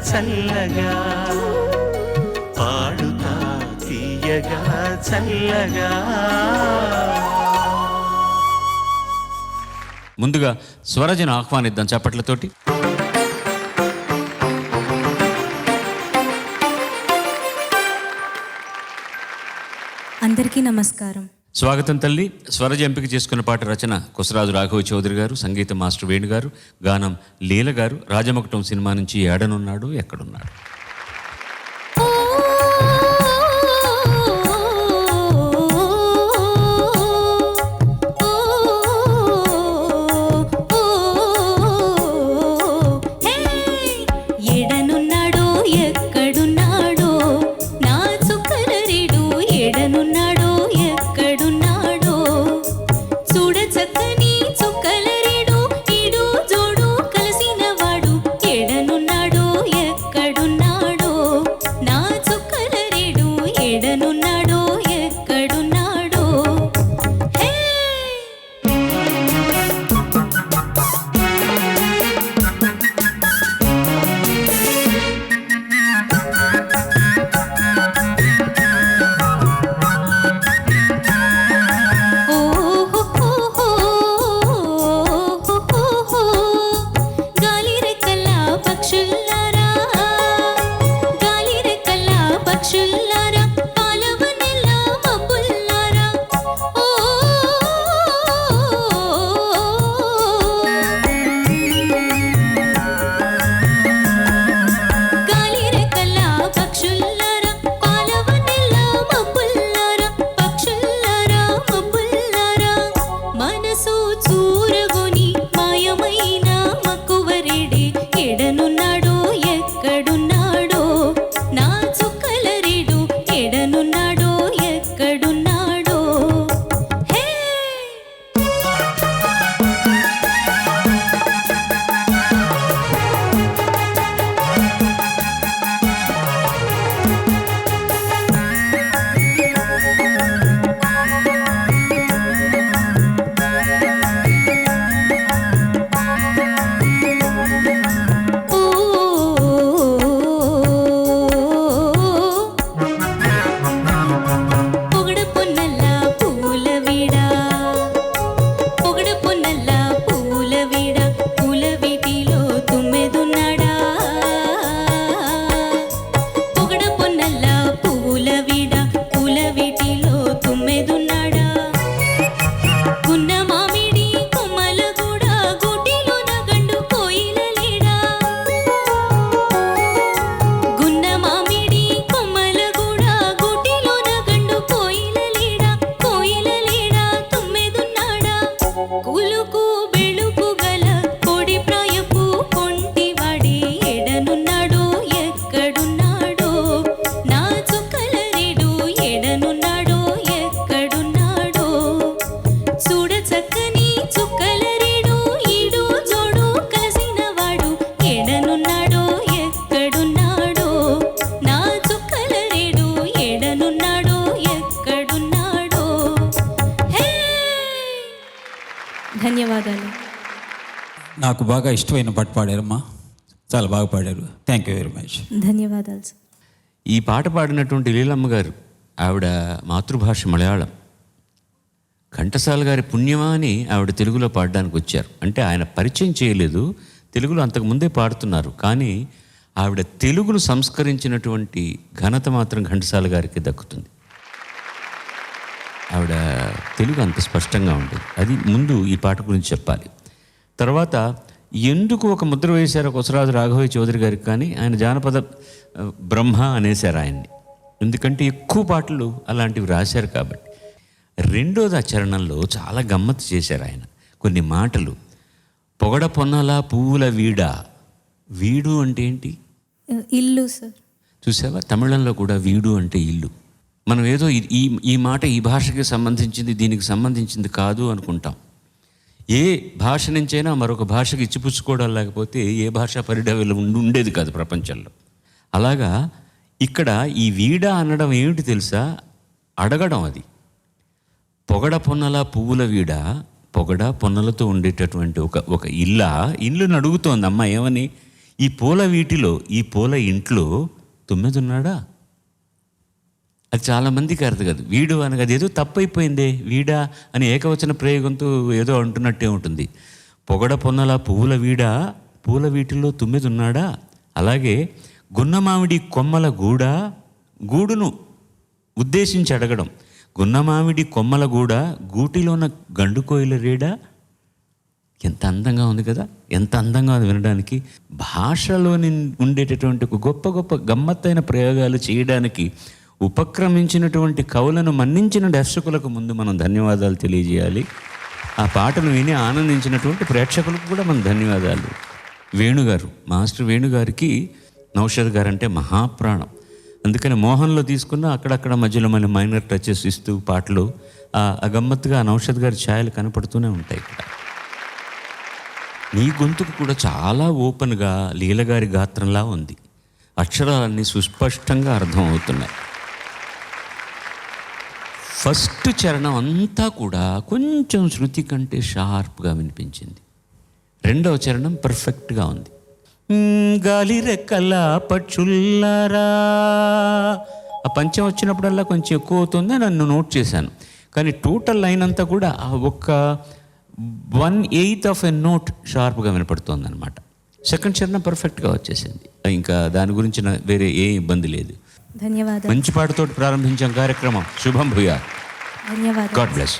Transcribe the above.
చల్లగా పాడుతా తీయగా చల్లగా. ముందుగా స్వరజను ఆహ్వానిద్దాం చప్పట్లతోటి. అందరికీ నమస్కారం. స్వాగతం తల్లి. స్వరజ ఎంపిక చేసుకున్న పాట రచన కొసరాజు రాఘవ చౌదరి గారు, సంగీతం మాస్టర్ వేణు గారు, గానం లీల గారు. రాజమకుటం సినిమా నుంచి ఏడనున్నాడు ఎక్కడున్నాడు. ధన్యవాదాలు. నాకు బాగా ఇష్టమైన పాట పాడారమ్మా, చాలా బాగా పాడారు. Thank you very much. ధన్యవాదాలు సార్. ఈ పాట పాడినటువంటి లీలమ్మ గారు, ఆవిడ మాతృభాష మలయాళం. ఘంటసాల గారి పుణ్యమా అని ఆవిడ తెలుగులో పాడడానికి వచ్చారు. అంటే ఆయన పరిచయం చేయలేదు, తెలుగులో అంతకుముందే పాడుతున్నారు. కానీ ఆవిడ తెలుగును సంస్కరించినటువంటి ఘనత మాత్రం ఘంటసాల గారికి దక్కుతుంది. ఆవిడ తెలుగు అంత స్పష్టంగా ఉంటుంది. అది ముందు ఈ పాట గురించి చెప్పాలి. తర్వాత ఎందుకు ఒక ముద్ర వేశారో కొసరాజు రాఘవ చౌదరి గారికి, కానీ ఆయన జానపద బ్రహ్మ అనేశారు ఆయన్ని. ఎందుకంటే ఎక్కువ పాటలు అలాంటివి రాశారు కాబట్టి. రెండోది ఆ చరణంలో చాలా గమ్మత్తు చేశారు ఆయన. కొన్ని మాటలు, పొగడ పొన్నలా పువ్వుల వీడా. వీడు అంటే ఏంటి? ఇల్లు సార్. చూసావా, తమిళంలో కూడా వీడు అంటే ఇల్లు. మనం ఏదో ఈ మాట ఈ భాషకి సంబంధించింది, దీనికి సంబంధించింది కాదు అనుకుంటాం. ఏ భాష నుంచైనా మరొక భాషకి ఇచ్చిపుచ్చుకోవడం లేకపోతే ఏ భాష పరిడవిలో ఉండేది కాదు ప్రపంచంలో. అలాగా ఇక్కడ ఈ వీడ అనడం ఏమిటి తెలుసా? అడగడం. అది పొగడ పొన్నల పువ్వుల వీడ, పొగడ పొన్నలతో ఉండేటటువంటి ఒక ఇల్లును అడుగుతోంది అమ్మ. ఏమని? ఈ పూల వీటిలో, ఈ పూల ఇంట్లో తుమ్మెదున్నాడా? అది చాలామందికి అర్థం కాదు. వీడు అనగా అది ఏదో తప్పైపోయిందే, వీడా అని ఏకవచన ప్రయోగంతో ఏదో అంటున్నట్టే ఉంటుంది. పొగడ పొన్నల పువ్వుల వీడా, పూల వీటిల్లో తుమ్మెదున్నాడా? అలాగే గున్నమామిడి కొమ్మల గూడును ఉద్దేశించి అడగడం. గున్నమామిడి కొమ్మల గూటిలోన గండుకోయిల రేడా. ఎంత అందంగా ఉంది కదా, ఎంత అందంగా ఉంది వినడానికి. భాషలోని ఉండేటటువంటి గొప్ప గొప్ప గమ్మత్తైన ప్రయోగాలు చేయడానికి ఉపక్రమించినటువంటి కవులను మన్నించిన దర్శకులకు ముందు మనం ధన్యవాదాలు తెలియజేయాలి. ఆ పాటను విని ఆనందించినటువంటి ప్రేక్షకులకు కూడా మనం ధన్యవాదాలు. వేణుగారు, మాస్టర్ వేణుగారికి నౌషద్ గారు అంటే మహాప్రాణం. అందుకని మోహన్లో తీసుకున్న అక్కడక్కడ మధ్యలో మన మైనర్ టచెస్ ఇస్తూ పాటలు గమ్మత్తుగా నౌషద్ గారి ఛాయలు కనపడుతూనే ఉంటాయి ఇక్కడ. నీ గొంతుకు కూడా చాలా ఓపెన్గా లీలగారి గాత్రంలా ఉంది. అక్షరాలన్నీ సుస్పష్టంగా అర్థం అవుతున్నాయి. ఫస్ట్ చరణం అంతా కూడా కొంచెం శృతి కంటే షార్ప్గా వినిపించింది. రెండవ చరణం పర్ఫెక్ట్గా ఉంది. గాలి రెక్కల పక్షుల్లారా, ఆ పంచం వచ్చినప్పుడల్లా కొంచెం ఎక్కువ అవుతుంది, నన్ను నోట్ చేశాను. కానీ టోటల్ లైన్ అంతా కూడా ఒక 1/8 ఆఫ్ ఎ నోట్ షార్ప్గా వినపడుతుంది అనమాట. సెకండ్ చరణం పర్ఫెక్ట్గా వచ్చేసింది. ఇంకా దాని గురించి వేరే ఏ ఇబ్బంది లేదు. ధన్యవాదాలు. మంచి పాటతో ప్రారంభించాం కార్యక్రమం. శుభం భూయా. ధన్యవాదాలు. God bless.